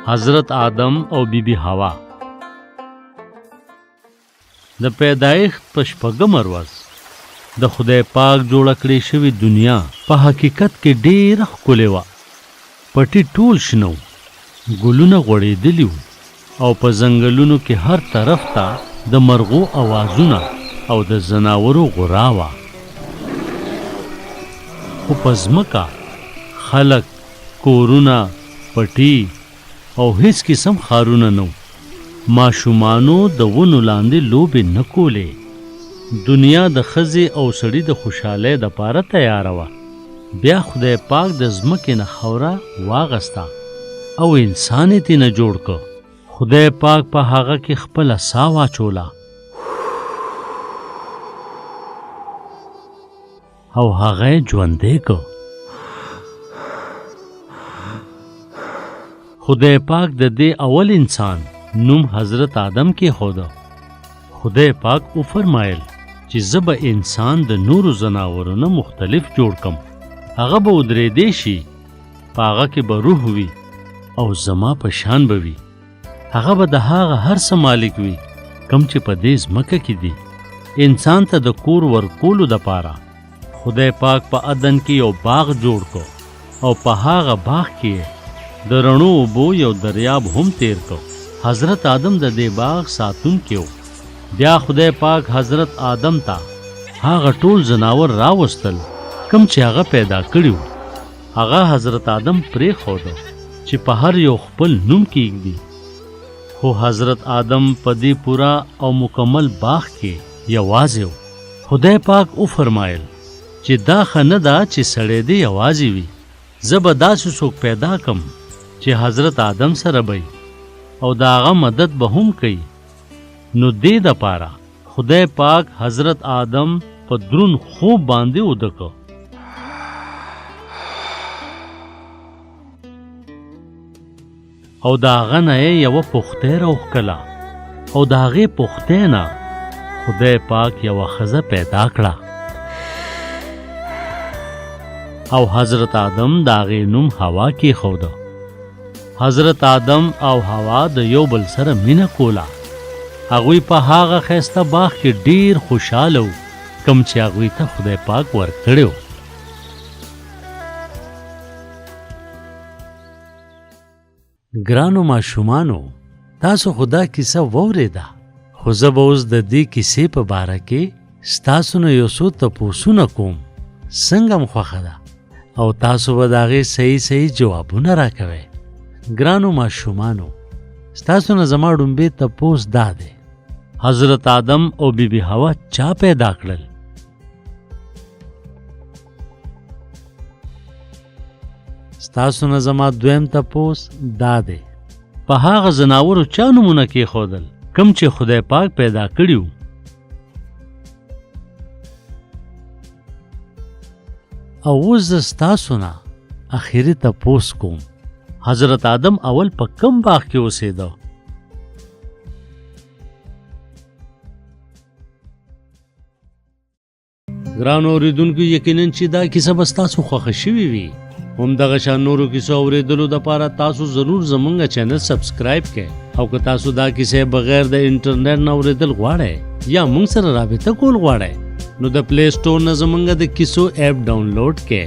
حضرت آدم او بیبي حوا. د پیدایښت په شپږم ورځ د خدای پاک جوړه کړې شوې دنیا په حقیقت کې ډېره ښکلې وه. پټي ټول شنه وو، ګلونه غوړېدلي وو او په ځنګلونو کې هر طرف ته د مرغو اوازونه او د ځناورو غرا وه. خو په ځمکه خلک، کورونه، پټي او هیڅ قسم ښارونه نه وو. ماشومانو د ونو لاندې لوبې نه کولې. دنیا د ښځې او سړي د خوشحالۍ دپاره تیاره وه. بیا خدای پاک د ځمکې نه خاوره واغسته او انسان یې ترېنه جوړ که. خدای پاک په هغه کې خپله ساه واچوله او هغه یې ژوندی که. خدای پاک د دې اول انسان نوم حضرت آدم کېښوده. خدای پاک وفرمایل چې زه به انسان د نورو ځناورو نه مختلف جوړ کم. هغه به ودرېدی شي، په هغه کې به روح وي او زما په شان به وي. هغه به د هغه هر څه مالک وي کم چې په دې ځمکه کې دي. انسان ته د کور ورکولو دپاره خدای پاک په عدن کې یو باغ جوړ کو او په هغه باغ کې د رڼو اوبو یو دریاب هم تیر کو. حضرت آدم د دې باغ ساتونکی و. بیا خدای پاک حضرت آدم ته هغه ټول ځناور راوستل کم چې هغه پیدا کړي وو. هغه حضرت آدم پرېښوده چې په هر یو خپل نوم کېږدي. خو حضرت آدم په دې پوره او مکمل باغ کې یوازې و. خدای پاک وفرمایل چې دا ښه نه ده چې سړی دې یوازې وي. زه به داسې څوک پیدا کم چې حضرت آدم سره به او د هغه مدد به هم کوي. نو دې دپاره خدای پاک حضرت آدم په دروند خوب باندې وده که. او د هغه نه یې یوه پختۍ راوښکله او د هغې پختۍ نه خدای پاک یوه ښځه پیدا کړه او حضرت آدم د هغې نوم حوا کېښوده. حضرت آدم او حوا د یو بل سره مینه کوله. هغوی په هغه ښایسته باغ کې ډېر خوشحاله وو کوم چې هغوی ته خدای پاک ورکړی و. ګرانو ماشومانو، تاسو خو دا کیسه واورېده، خو زه به اوس د دې کیسې په باره کې ستاسو نه یو څو تپوسونه کوم. څنګه م خوښه ده او تاسو به د هغې صحیح جوابونه راکوئ. ګرانو ماشومانو، ستاسو نه زما ډومبې تپوس دا دی: حضرت آدم او بیبي حوا چا پیدا کړل؟ ستاسو نه زما دویم تپوس دا دی: په هغه ځناورو چا نومونه کېښودل کوم چې خدای پاک پیدا کړي وو؟ او اوس زه ستاسو نه اخري تپوس کوم: حضرت آدم اول په کوم باغ کې اوسېده؟ ګرانو اورېدونکو، یقینا چې دا کیسه به ستاسو خوښه شوې وي. همدغه شان نورو کیسو اورېدلو دپاره تاسو ضرور زمونږ چینل سبسکرایب کړئ. او که تاسو دا کیسې بغیر د انټرنیټ نه اورېدل غواړئ یا موږ سره رابطه کول غواړئ، نو د پلی سټور نه زمونږ د کیسو ایپ ډاونلوډ کړئ